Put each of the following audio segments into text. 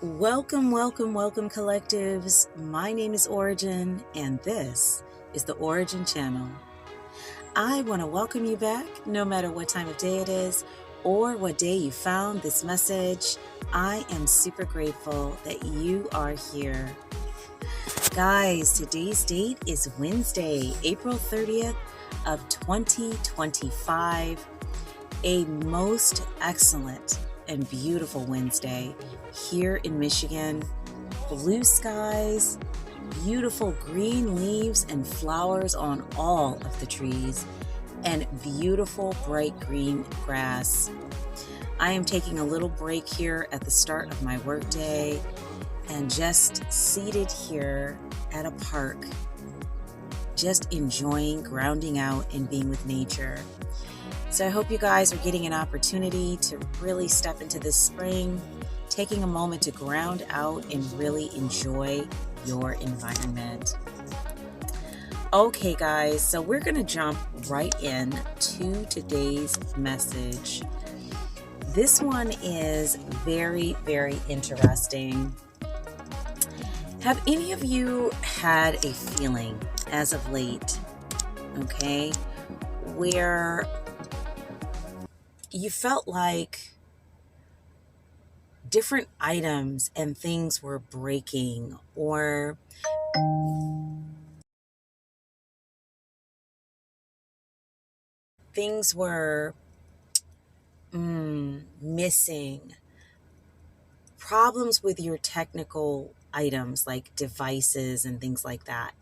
Welcome, welcome, welcome, collectives. My name is Ora-gen, and this is the Ora-gen Channel. I want to welcome you back, no matter what time of day it is or what day you found this message. I am super grateful that you are here. Guys, today's date is Wednesday, April 30th of 2025. A most excellent and beautiful Wednesday here in Michigan. Blue skies, beautiful green leaves and flowers on all of the trees, and beautiful bright green grass. I am taking a little break here at the start of my workday and just seated here at a park, just enjoying grounding out and being with nature. So I hope you guys are getting an opportunity to really step into this spring, taking a moment to ground out and really enjoy your environment. Okay, guys, so we're going to jump right in to today's message. This one is very, very interesting. Have any of you had a feeling as of late, okay, where you felt like different items and things were breaking, or things were missing, problems with your technical items like devices and things like that?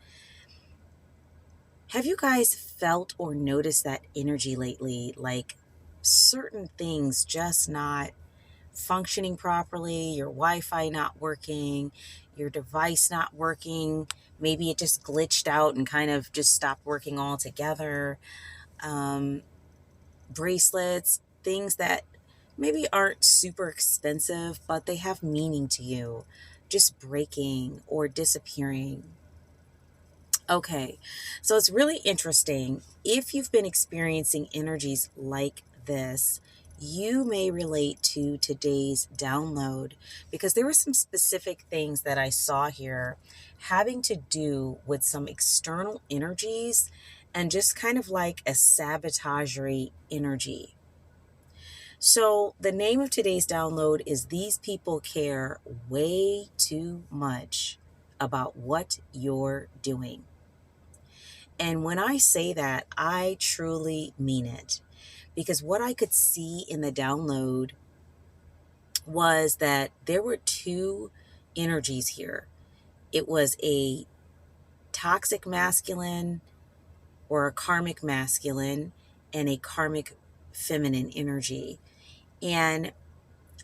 Have you guys felt or noticed that energy lately, like certain things just not functioning properly, your Wi-Fi not working, your device not working, maybe it just glitched out and kind of just stopped working altogether? Bracelets, things that maybe aren't super expensive, but they have meaning to you, just breaking or disappearing. Okay, so it's really interesting. If you've been experiencing energies like this, you may relate to today's download, because there were some specific things that I saw here having to do with some external energies and just kind of like a sabotagery energy. So the name of today's download is These People Care Way Too Much About What You're Doing. And when I say that, I truly mean it, because what I could see in the download was that there were two energies here. It was a toxic masculine or a karmic masculine and a karmic feminine energy. And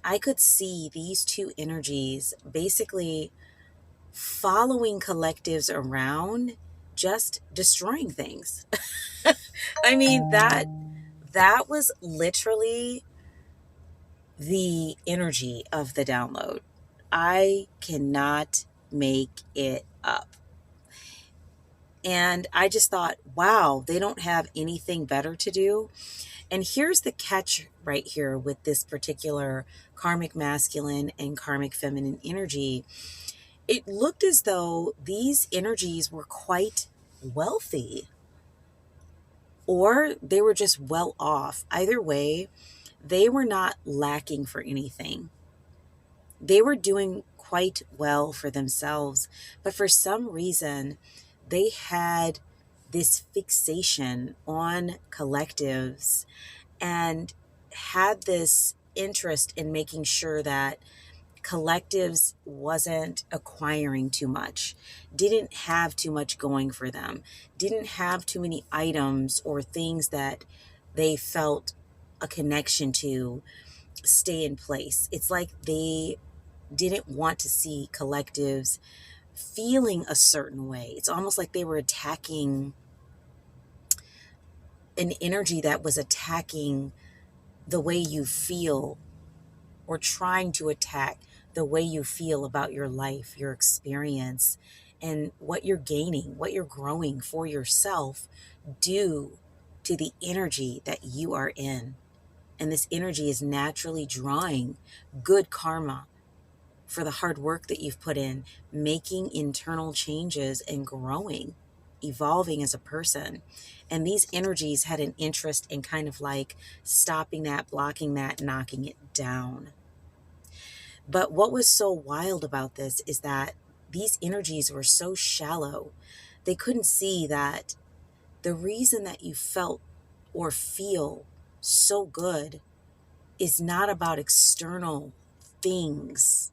I could see these two energies basically following collectives around, just destroying things. I mean, that was literally the energy of the download. I cannot make it up. And I just thought, wow, they don't have anything better to do. And here's the catch right here with this particular karmic masculine and karmic feminine energy. It looked as though these energies were quite wealthy, or they were just well off. Either way, they were not lacking for anything. They were doing quite well for themselves, but for some reason, they had this fixation on collectives and had this interest in making sure that collectives wasn't acquiring too much, didn't have too much going for them, didn't have too many items or things that they felt a connection to stay in place. It's like they didn't want to see collectives feeling a certain way. It's almost like they were attacking an energy that was attacking the way you feel, or trying to attack the way you feel about your life, your experience, and what you're gaining, what you're growing for yourself due to the energy that you are in. And this energy is naturally drawing good karma for the hard work that you've put in, making internal changes and growing, evolving as a person. And these energies had an interest in kind of like stopping that, blocking that, knocking it down. But what was so wild about this is that these energies were so shallow, they couldn't see that the reason that you felt or feel so good is not about external things.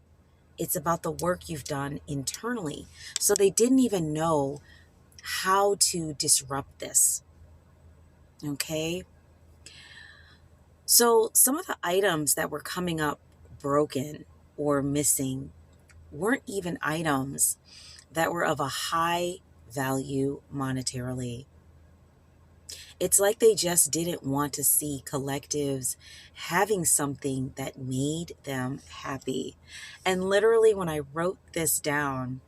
It's about the work you've done internally. So they didn't even know how to disrupt this. Okay? So some of the items that were coming up broken or missing weren't even items that were of a high value monetarily. It's like they just didn't want to see collectives having something that made them happy. And literally, when I wrote this down,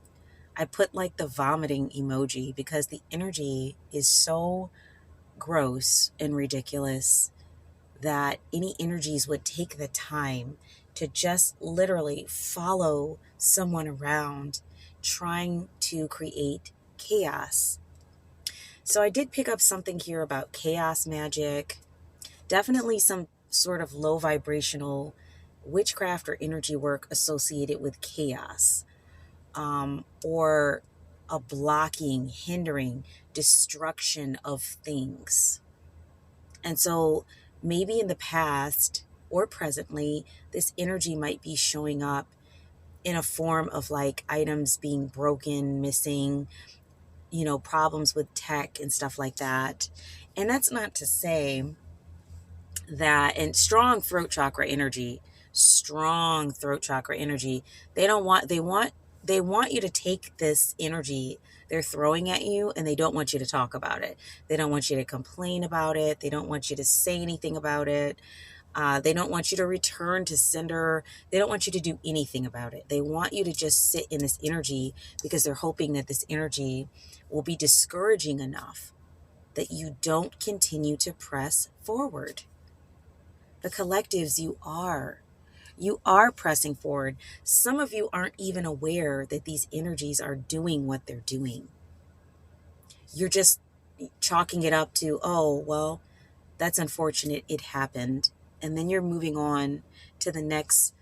I put like the vomiting emoji because the energy is so gross and ridiculous that any energies would take the time to just literally follow someone around trying to create chaos. So I did pick up something here about chaos magic, definitely some sort of low vibrational witchcraft or energy work associated with chaos, or a blocking, hindering, destruction of things. And so maybe in the past or presently, this energy might be showing up in a form of like items being broken, missing, problems with tech and stuff like that. And that's not to say that, and strong throat chakra energy, they want you to take this energy they're throwing at you, and they don't want you to talk about it. They don't want you to complain about it. They don't want you to say anything about it. They don't want you to return to sender. They don't want you to do anything about it. They want you to just sit in this energy because they're hoping that this energy will be discouraging enough that you don't continue to press forward. The collectives, you are pressing forward. Some of you aren't even aware that these energies are doing what they're doing. You're just chalking it up to, oh, well, that's unfortunate, it happened. And then you're moving on to the next,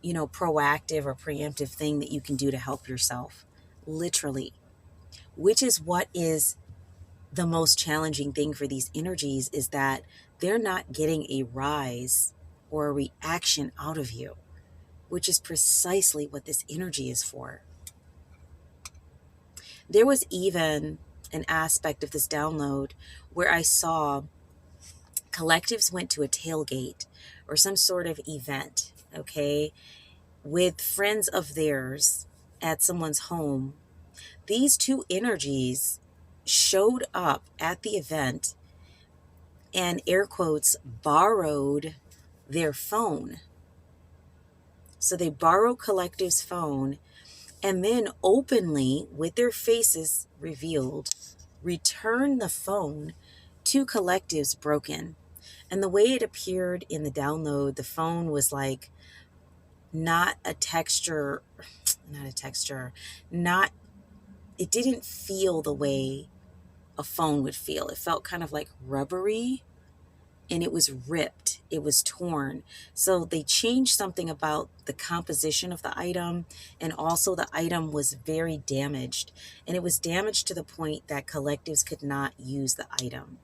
proactive or preemptive thing that you can do to help yourself. Literally. Which is what is the most challenging thing for these energies, is that they're not getting a rise or a reaction out of you, which is precisely what this energy is for. There was even an aspect of this download where I saw collectives went to a tailgate or some sort of event, okay, with friends of theirs at someone's home. These two energies showed up at the event and, air quotes, borrowed their phone. So they borrow collective's phone and then openly, with their faces revealed, return the phone to collective's broken. And the way it appeared in the download, the phone was like not a texture, it didn't feel the way a phone would feel. It felt kind of like rubbery, and it was ripped, it was torn. So they changed something about the composition of the item, and also the item was very damaged. And it was damaged to the point that collectives could not use the item.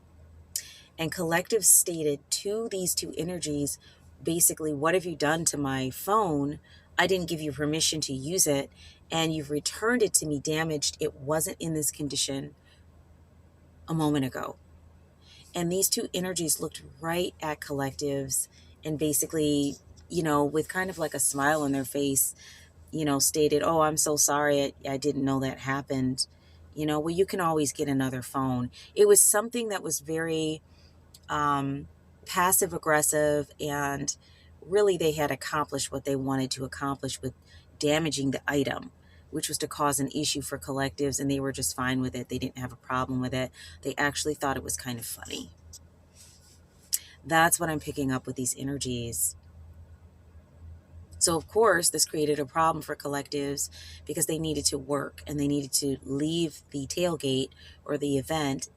And collectives stated to these two energies, basically, what have you done to my phone? I didn't give you permission to use it, and you've returned it to me damaged. It wasn't in this condition a moment ago. And these two energies looked right at collectives and basically, with kind of like a smile on their face, stated, oh, I'm so sorry. I didn't know that happened. Well, you can always get another phone. It was something that was very passive aggressive, and really they had accomplished what they wanted to accomplish with damaging the item, which was to cause an issue for collectives, and they were just fine with it. They didn't have a problem with it. They actually thought it was kind of funny. That's what I'm picking up with these energies. So, of course, this created a problem for collectives because they needed to work and they needed to leave the tailgate or the event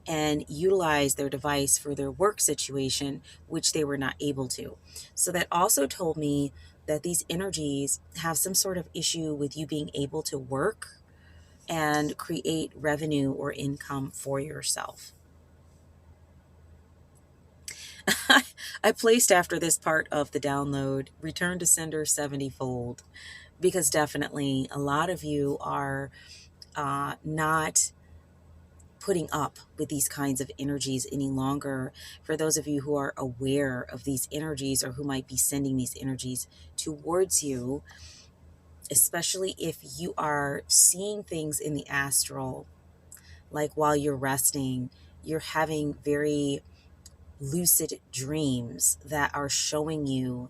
and utilize their device for their work situation, which they were not able to. So, that also told me that these energies have some sort of issue with you being able to work and create revenue or income for yourself. I placed after this part of the download, return to sender 70-fold, because definitely a lot of you are not putting up with these kinds of energies any longer. For those of you who are aware of these energies or who might be sending these energies towards you, especially if you are seeing things in the astral, like while you're resting, you're having very lucid dreams that are showing you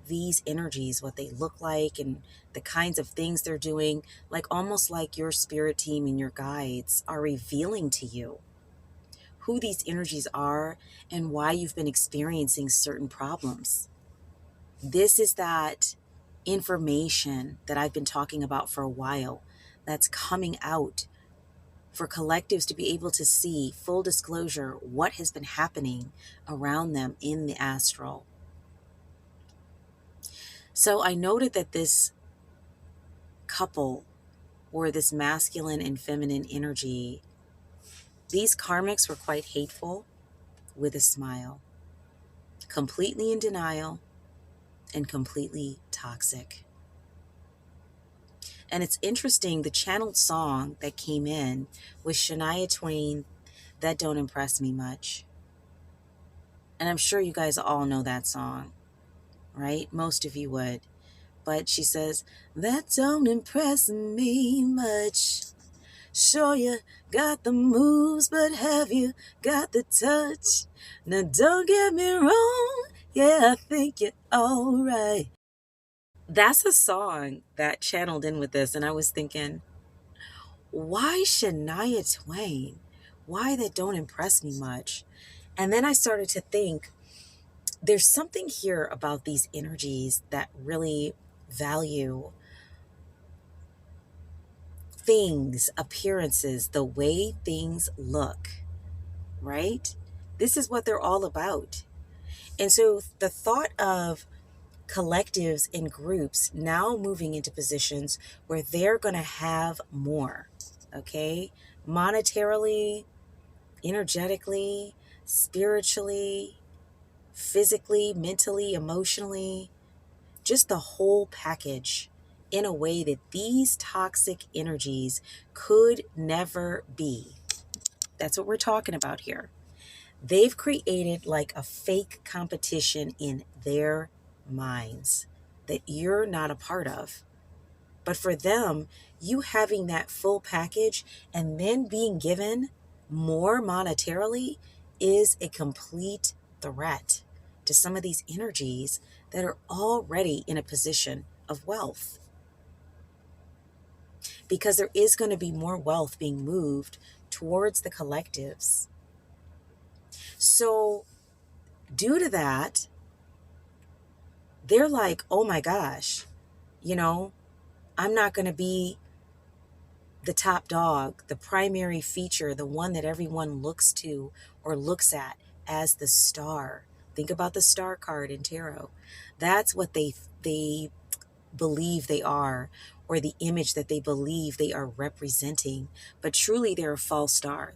these energies, what they look like and the kinds of things they're doing, like almost like your spirit team and your guides are revealing to you who these energies are and why you've been experiencing certain problems. This is that information that I've been talking about for a while that's coming out for collectives to be able to see, full disclosure, what has been happening around them in the astral. So I noted that this couple, or this masculine and feminine energy, these karmics were quite hateful with a smile, completely in denial, and completely toxic. And it's interesting, the channeled song that came in was Shania Twain, That Don't Impress Me Much. And I'm sure you guys all know that song, right? Most of you would. But she says, that don't impress me much. Sure, you got the moves, but have you got the touch? Now, don't get me wrong, yeah, I think you're all right. That's a song that channeled in with this, and I was thinking, why Shania Twain? Why that don't impress me much? And then I started to think, there's something here about these energies that really value things, appearances, the way things look, right? This is what they're all about. And so the thought of collectives and groups now moving into positions where they're going to have more, okay? Monetarily, energetically, spiritually, physically, mentally, emotionally, just the whole package, in a way that these toxic energies could never be. That's what we're talking about here. They've created like a fake competition in their minds that you're not a part of. But for them, you having that full package and then being given more monetarily is a complete threat to some of these energies that are already in a position of wealth. Because there is going to be more wealth being moved towards the collectives. So, due to that, they're like, oh my gosh, I'm not going to be the top dog, the primary feature, the one that everyone looks to or looks at as the star. Think about the star card in tarot. That's what they believe they are, or the image that they believe they are representing. But truly, they're a false star.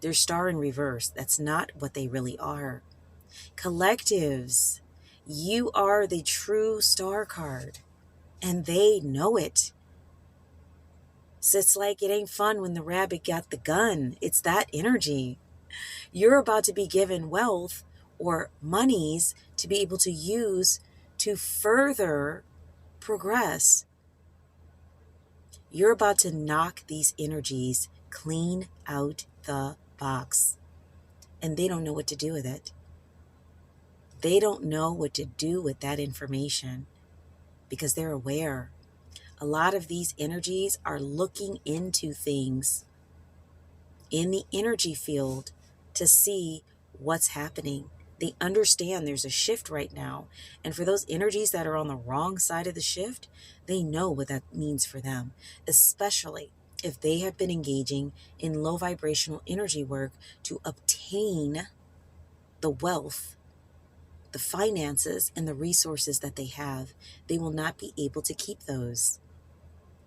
They're star in reverse. That's not what they really are. Collectives, you are the true star card, and they know it. So it's like it ain't fun when the rabbit got the gun. It's that energy. You're about to be given wealth or monies to be able to use to further progress. You're about to knock these energies clean out the box. And they don't know what to do with it. They don't know what to do with that information because they're aware. A lot of these energies are looking into things in the energy field to see what's happening. They understand there's a shift right now. And for those energies that are on the wrong side of the shift, they know what that means for them, especially if they have been engaging in low vibrational energy work to obtain the wealth, the finances, and the resources that they have. They will not be able to keep those.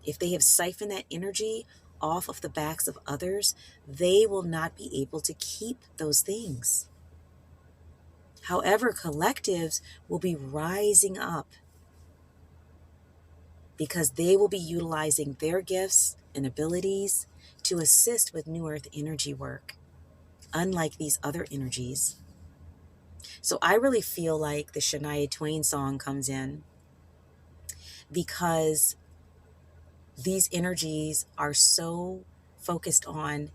If they have siphoned that energy off of the backs of others, they will not be able to keep those things. However, collectives will be rising up because they will be utilizing their gifts and abilities to assist with New Earth energy work, unlike these other energies. So I really feel like the Shania Twain song comes in because these energies are so focused on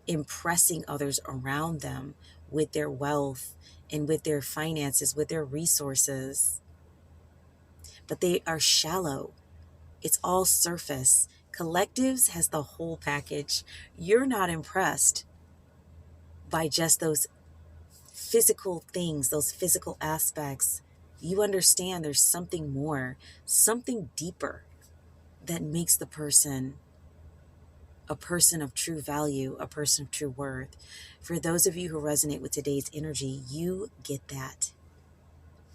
impressing others around them with their wealth and with their finances, with their resources. But they are shallow. It's all surface. Collectives has the whole package. You're not impressed by just those physical things, those physical aspects. You understand there's something more, something deeper that makes the person a person of true value, a person of true worth. For those of you who resonate with today's energy, you get that.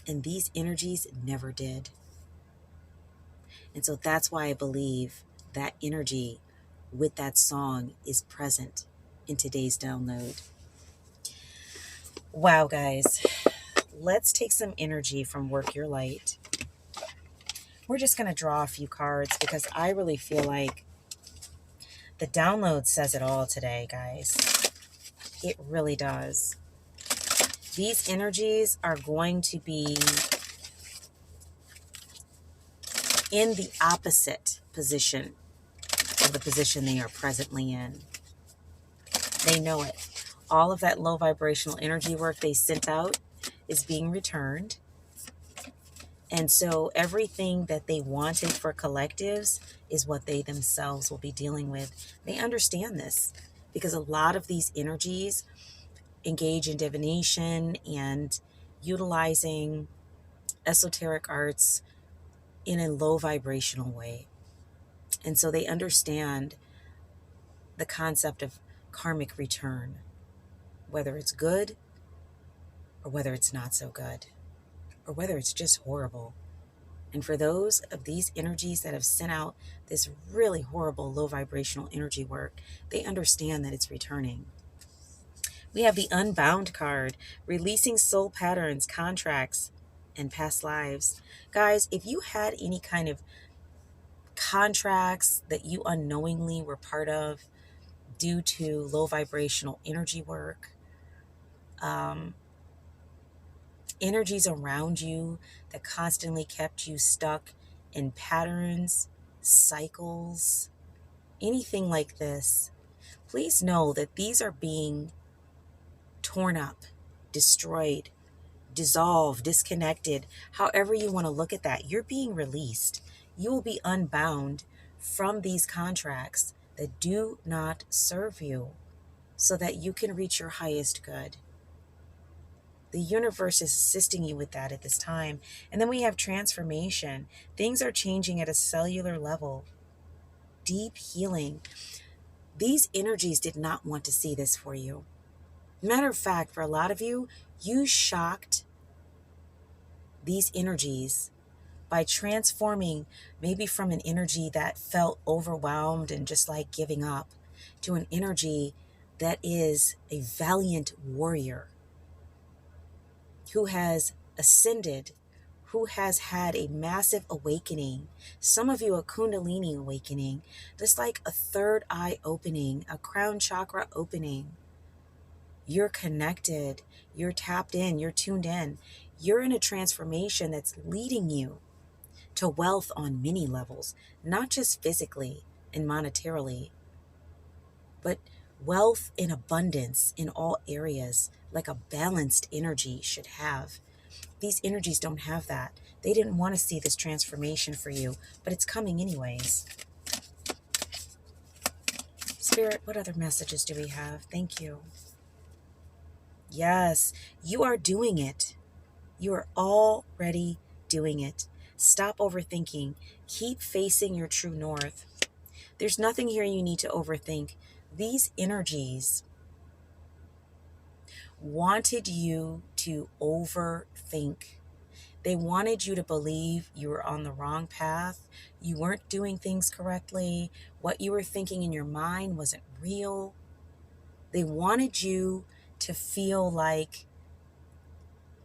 And these energies never did. And so that's why I believe that energy with that song is present in today's download. Wow, guys. Let's take some energy from Work Your Light. We're just going to draw a few cards because I really feel like the download says it all today, guys. It really does. These energies are going to be in the opposite position of the position they are presently in. They know it. All of that low vibrational energy work they sent out is being returned. And so everything that they wanted for collectives is what they themselves will be dealing with. They understand this because a lot of these energies engage in divination and utilizing esoteric arts in a low vibrational way. And so they understand the concept of karmic return, whether it's good or whether it's not so good, or whether it's just horrible. And for those of these energies that have sent out this really horrible low vibrational energy work, they understand that it's returning. We have the Unbound card, releasing soul patterns, contracts, and past lives. Guys, if you had any kind of contracts that you unknowingly were part of due to low vibrational energy work, energies around you that constantly kept you stuck in patterns, cycles, anything like this, please know that these are being torn up, destroyed, dissolved, disconnected, however you want to look at that. You're being released. You will be unbound from these contracts that do not serve you so that you can reach your highest good. The universe is assisting you with that at this time. And then we have transformation. Things are changing at a cellular level. Deep healing. These energies did not want to see this for you. Matter of fact, for a lot of you, you shocked these energies by transforming maybe from an energy that felt overwhelmed and just like giving up to an energy that is a valiant warrior who has ascended, who has had a massive awakening. Some of you a Kundalini awakening, just like a third eye opening, a crown chakra opening. You're connected, you're tapped in, you're tuned in. You're in a transformation that's leading you to wealth on many levels, not just physically and monetarily, but wealth in abundance in all areas, like a balanced energy should have. These energies don't have that. They didn't want to see this transformation for you, but it's coming anyways. Spirit, what other messages do we have? Thank you. Yes, you are doing it. You are already doing it. Stop overthinking. Keep facing your true north. There's nothing here you need to overthink. These energies wanted you to overthink. They wanted you to believe you were on the wrong path. You weren't doing things correctly. What you were thinking in your mind wasn't real. They wanted you to feel like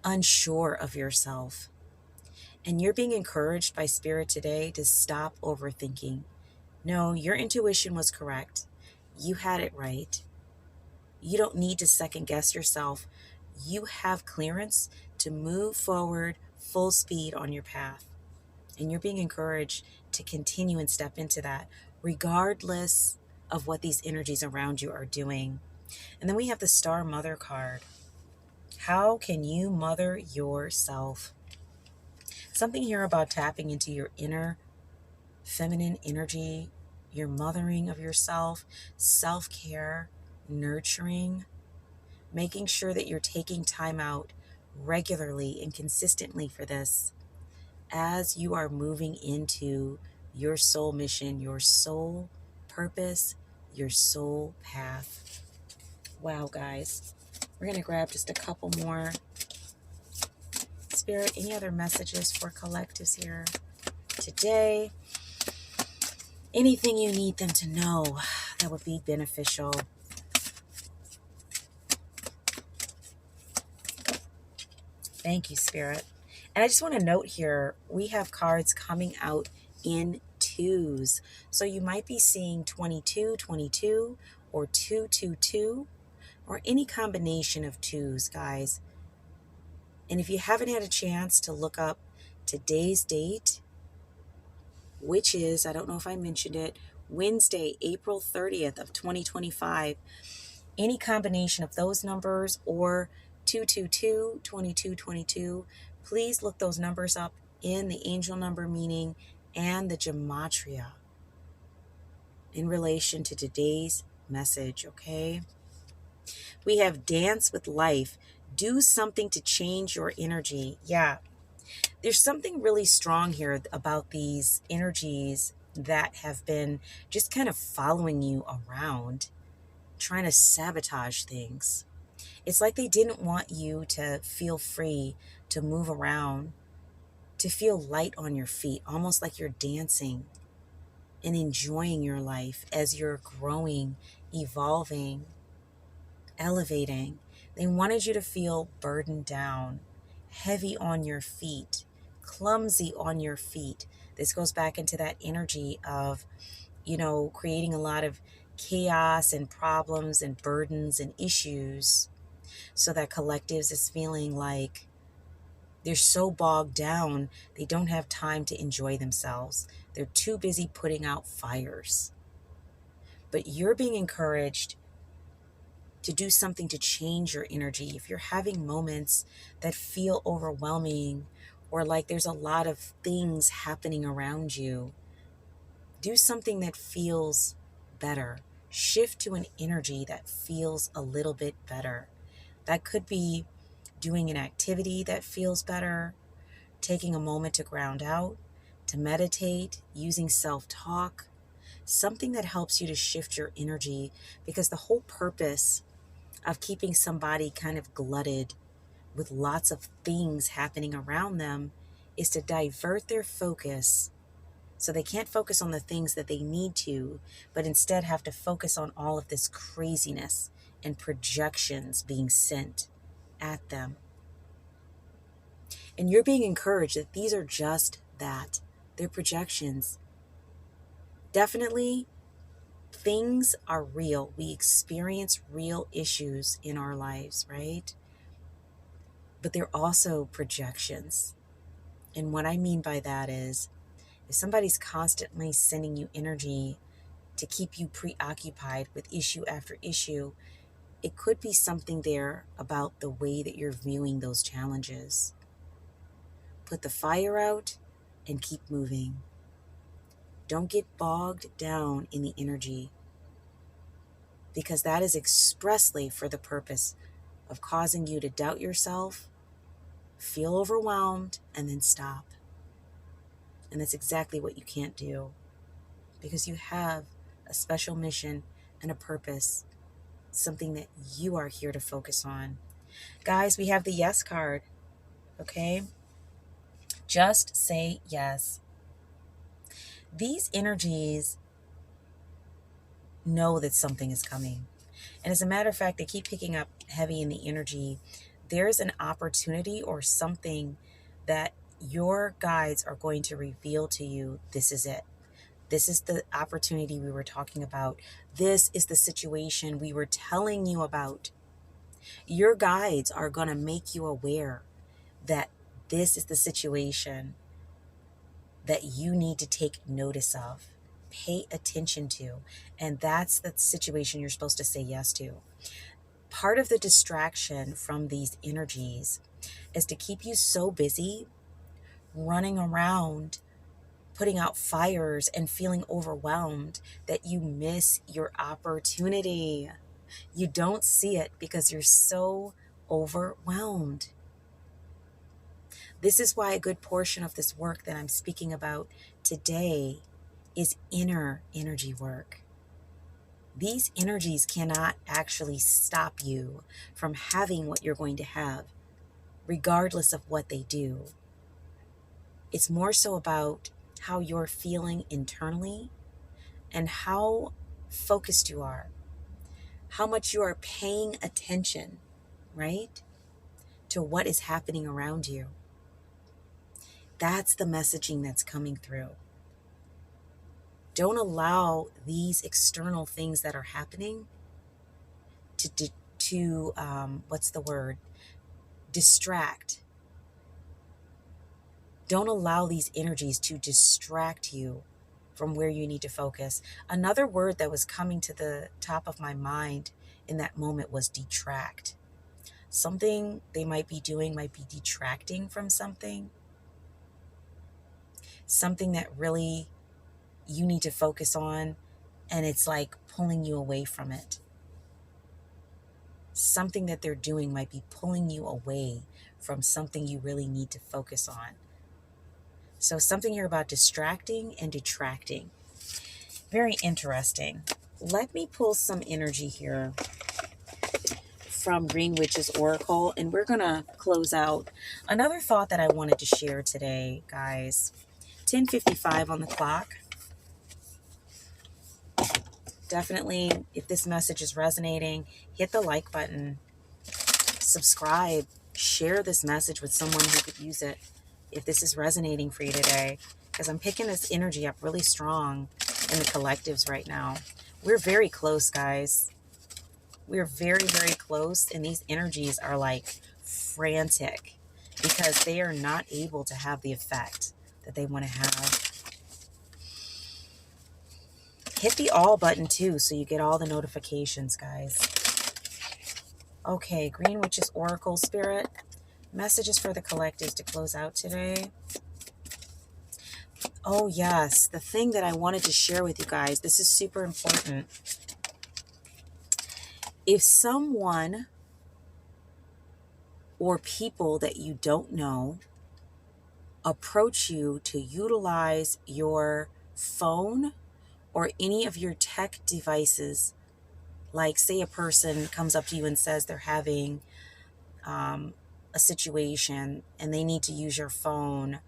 unsure of yourself. And you're being encouraged by Spirit today to stop overthinking. No, your intuition was correct. You had it right. You don't need to second guess yourself. You have clearance to move forward full speed on your path. And you're being encouraged to continue and step into that, regardless of what these energies around you are doing. And then we have the Star Mother card. How can you mother yourself? Something here about tapping into your inner feminine energy, your mothering of yourself, self-care, nurturing, making sure that you're taking time out regularly and consistently for this as you are moving into your soul mission, your soul purpose, your soul path. Wow, guys. We're going to grab just a couple more. Spirit, any other messages for collectives here today? Anything you need them to know that would be beneficial. Thank you, Spirit. And I just want to note here, we have cards coming out in twos. So you might be seeing 22, 22, or 222, or any combination of twos, guys. And if you haven't had a chance to look up today's date, which is, I don't know if I mentioned it, Wednesday, April 30th of 2025, any combination of those numbers or 222, 2222, please look those numbers up in the angel number meaning and the gematria in relation to today's message, okay? We have dance with life. Do something to change your energy. Yeah, there's something really strong here about these energies that have been just kind of following you around, trying to sabotage things. It's like they didn't want you to feel free to move around, to feel light on your feet, almost like you're dancing and enjoying your life as you're growing, evolving, elevating. They wanted you to feel burdened down, heavy on your feet, clumsy on your feet. This goes back into that energy of, creating a lot of chaos and problems and burdens and issues, so that collectives is feeling like they're so bogged down, they don't have time to enjoy themselves. They're too busy putting out fires. But you're being encouraged to do something to change your energy. If you're having moments that feel overwhelming or like there's a lot of things happening around you, do something that feels better. Shift to an energy that feels a little bit better. That could be doing an activity that feels better, taking a moment to ground out, to meditate, using self-talk, something that helps you to shift your energy, because the whole purpose of keeping somebody kind of glutted with lots of things happening around them is to divert their focus so they can't focus on the things that they need to, but instead have to focus on all of this craziness and projections being sent at them. And you're being encouraged that these are just that. They're projections. Definitely, things are real. We experience real issues in our lives, right? But they're also projections. And what I mean by that is, if somebody's constantly sending you energy to keep you preoccupied with issue after issue, it could be something there about the way that you're viewing those challenges. Put the fire out and keep moving. Don't get bogged down in the energy, because that is expressly for the purpose of causing you to doubt yourself, feel overwhelmed, and then stop. And that's exactly what you can't do, because you have a special mission and a purpose, something that you are here to focus on. Guys, we have the yes card, okay? Just say yes. These energies know that something is coming. And as a matter of fact, they keep picking up heavy in the energy. There's an opportunity or something that your guides are going to reveal to you. This is it. This is the opportunity we were talking about. This is the situation we were telling you about. Your guides are going to make you aware that this is the situation that you need to take notice of, pay attention to. And that's the situation you're supposed to say yes to. Part of the distraction from these energies is to keep you so busy running around, putting out fires and feeling overwhelmed that you miss your opportunity. You don't see it because you're so overwhelmed. This is why a good portion of this work that I'm speaking about today is inner energy work. These energies cannot actually stop you from having what you're going to have, regardless of what they do. It's more so about how you're feeling internally and how focused you are, how much you are paying attention, right, to what is happening around you. That's the messaging that's coming through. Don't allow these external things that are happening to distract. Don't allow these energies to distract you from where you need to focus. Another word that was coming to the top of my mind in that moment was detract. Something they might be doing might be detracting from something that really you need to focus on, and it's like pulling you away from it. Something that they're doing might be pulling you away from something you really need to focus on. So something here about distracting and detracting. Very interesting. Let me pull some energy here from Green Witch's Oracle, and we're going to close out. Another thought that I wanted to share today, guys. 10:55 on the clock. Definitely, if this message is resonating, hit the like button, subscribe, share this message with someone who could use it if this is resonating for you today, because I'm picking this energy up really strong in the collectives right now. We're very close, guys. We're very, very close, and these energies are like frantic because they are not able to have the effect that they want to have. Hit the all button too so you get all the notifications, guys. Okay, Green Witch's Oracle Spirit. Messages for the collectives to close out today. Oh yes, the thing that I wanted to share with you guys. This is super important. If someone or people that you don't know approach you to utilize your phone or any of your tech devices, like say a person comes up to you and says they're having a situation and they need to use your phone,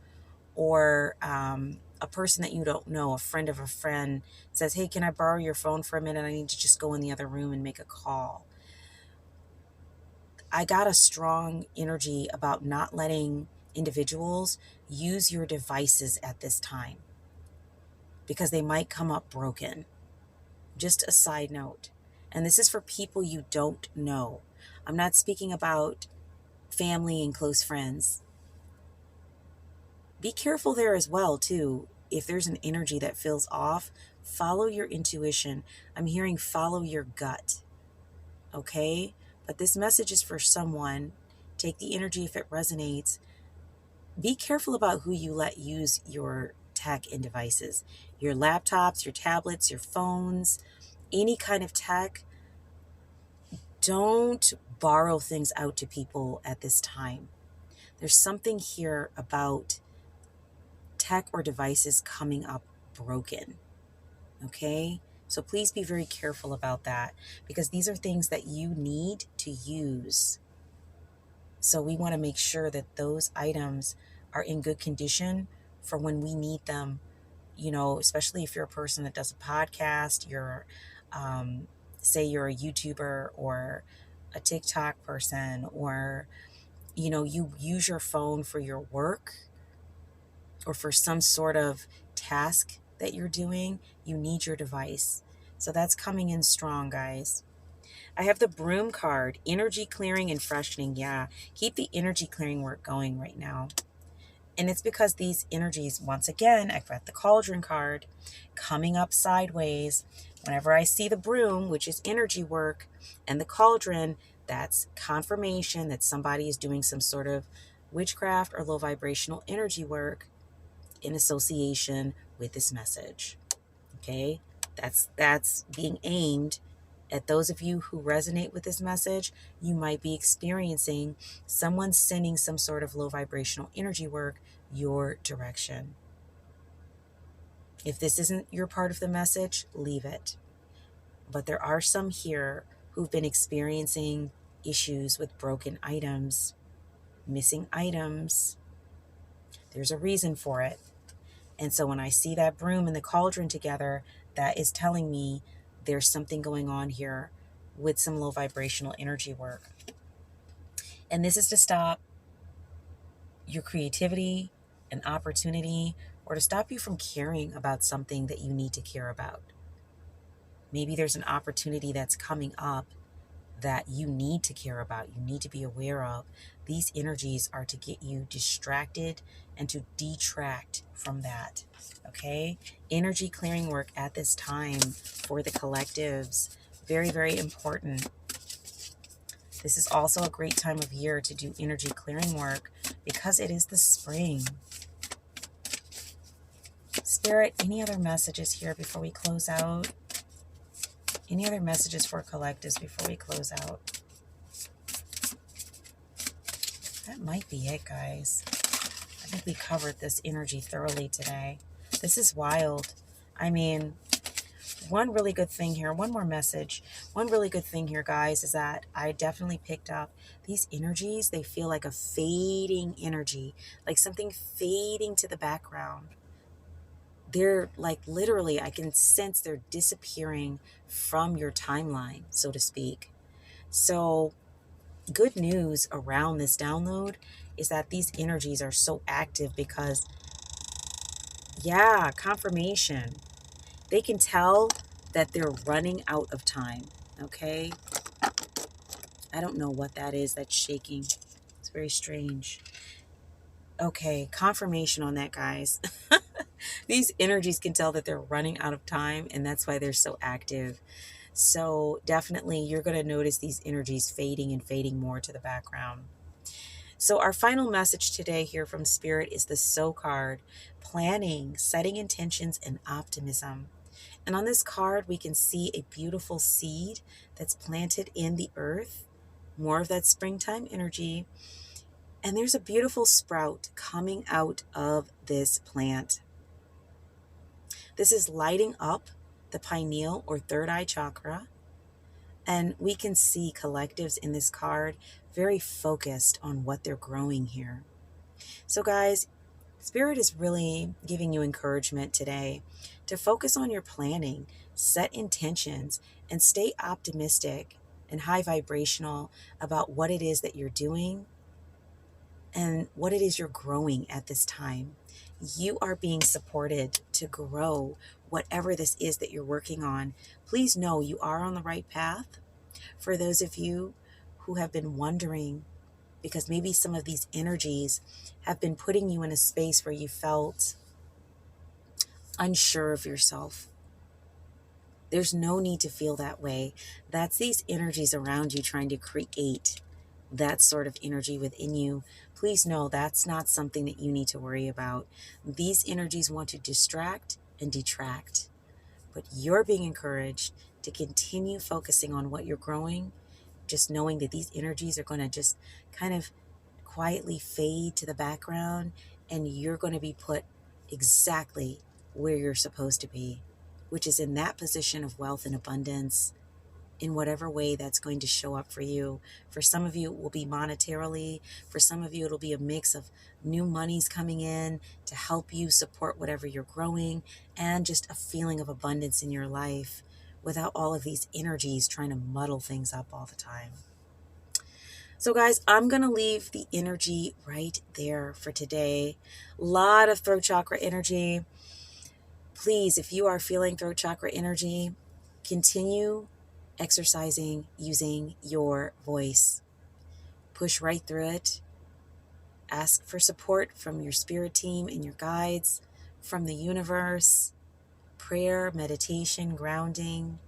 or a person that you don't know, a friend of a friend, says, hey, can I borrow your phone for a minute? I need to just go in the other room and make a call. I got a strong energy about not letting individuals use your devices at this time because they might come up broken. Just a side note. And this is for people you don't know. I'm not speaking about family and close friends. Be careful there as well, too. If there's an energy that feels off, follow your intuition. I'm hearing follow your gut. Okay? But this message is for someone. Take the energy if it resonates. Be careful about who you let use your tech and devices. Your laptops, your tablets, your phones, any kind of tech. Don't borrow things out to people at this time. There's something here about tech or devices coming up broken. Okay? So please be very careful about that, because these are things that you need to use. So we want to make sure that those items are in good condition for when we need them. You know, especially if you're a person that does a podcast, say you're a YouTuber or a TikTok person, or, you know, you use your phone for your work or for some sort of task that you're doing, you need your device. So that's coming in strong, guys. I have the broom card, energy clearing and freshening. Yeah, keep the energy clearing work going right now. And it's because these energies, once again, I've got the cauldron card coming up sideways. Whenever I see the broom, which is energy work, and the cauldron, that's confirmation that somebody is doing some sort of witchcraft or low vibrational energy work in association with this message. Okay, that's being aimed at those of you who resonate with this message. You might be experiencing someone sending some sort of low vibrational energy work your direction. If this isn't your part of the message, leave it. But there are some here who've been experiencing issues with broken items, missing items. There's a reason for it. And so when I see that broom and the cauldron together, that is telling me there's something going on here with some low vibrational energy work. And this is to stop your creativity and opportunity, or to stop you from caring about something that you need to care about. Maybe there's an opportunity that's coming up that you need to care about, you need to be aware of. These energies are to get you distracted and to detract from that. Okay? Energy clearing work at this time for the collectives. Very, very important. This is also a great time of year to do energy clearing work because it is the spring. Spirit, any other messages here before we close out? Any other messages for collectives before we close out? That might be it, guys. I think we covered this energy thoroughly today. This is wild. I mean, one really good thing here, one more message. One really good thing here, guys, is that I definitely picked up these energies. They feel like a fading energy, like something fading to the background. They're like literally, I can sense they're disappearing from your timeline, so to speak. So good news around this download is that these energies are so active because, yeah, confirmation. They can tell that they're running out of time, okay? I don't know what that is that's shaking. It's very strange. Okay, confirmation on that, guys. These energies can tell that they're running out of time, and that's why they're so active. So definitely you're going to notice these energies fading and fading more to the background. So our final message today here from Spirit is the So card, planning, setting intentions, and optimism. And on this card, we can see a beautiful seed that's planted in the earth, more of that springtime energy. And there's a beautiful sprout coming out of this plant. This is lighting up the pineal or third eye chakra. And we can see collectives in this card very focused on what they're growing here. So guys, Spirit is really giving you encouragement today to focus on your planning, set intentions, and stay optimistic and high vibrational about what it is that you're doing and what it is you're growing at this time. You are being supported to grow whatever this is that you're working on. Please know you are on the right path. For those of you who have been wondering, because maybe some of these energies have been putting you in a space where you felt unsure of yourself. There's no need to feel that way. That's these energies around you trying to create that sort of energy within you. Please know that's not something that you need to worry about. These energies want to distract and detract, but you're being encouraged to continue focusing on what you're growing just knowing that these energies are going to just kind of quietly fade to the background, and you're going to be put exactly where you're supposed to be, which is in that position of wealth and abundance in whatever way that's going to show up for you. For some of you, it will be monetarily. For some of you, it'll be a mix of new monies coming in to help you support whatever you're growing, and just a feeling of abundance in your life without all of these energies trying to muddle things up all the time. So guys, I'm going to leave the energy right there for today. A lot of throat chakra energy. Please, if you are feeling throat chakra energy, continue exercising using your voice. Push right through it. Ask for support from your spirit team and your guides, from the universe, prayer, meditation, grounding,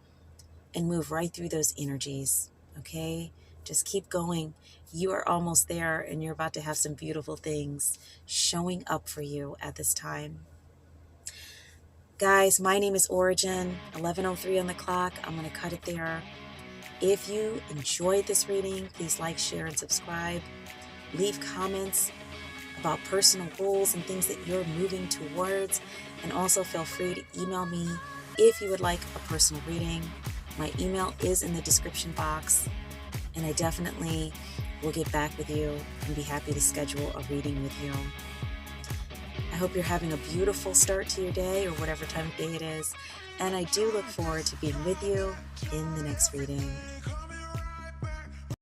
and move right through those energies. Okay? Just keep going. You are almost there, and you're about to have some beautiful things showing up for you at this time. Guys, my name is Ora-gen, 11:03 on the clock. I'm going to cut it there. If you enjoyed this reading, please like, share, and subscribe. Leave comments about personal goals and things that you're moving towards. And also feel free to email me if you would like a personal reading. My email is in the description box, and I definitely will get back with you and be happy to schedule a reading with you. I hope you're having a beautiful start to your day, or whatever time of day it is, and I do look forward to being with you in the next reading.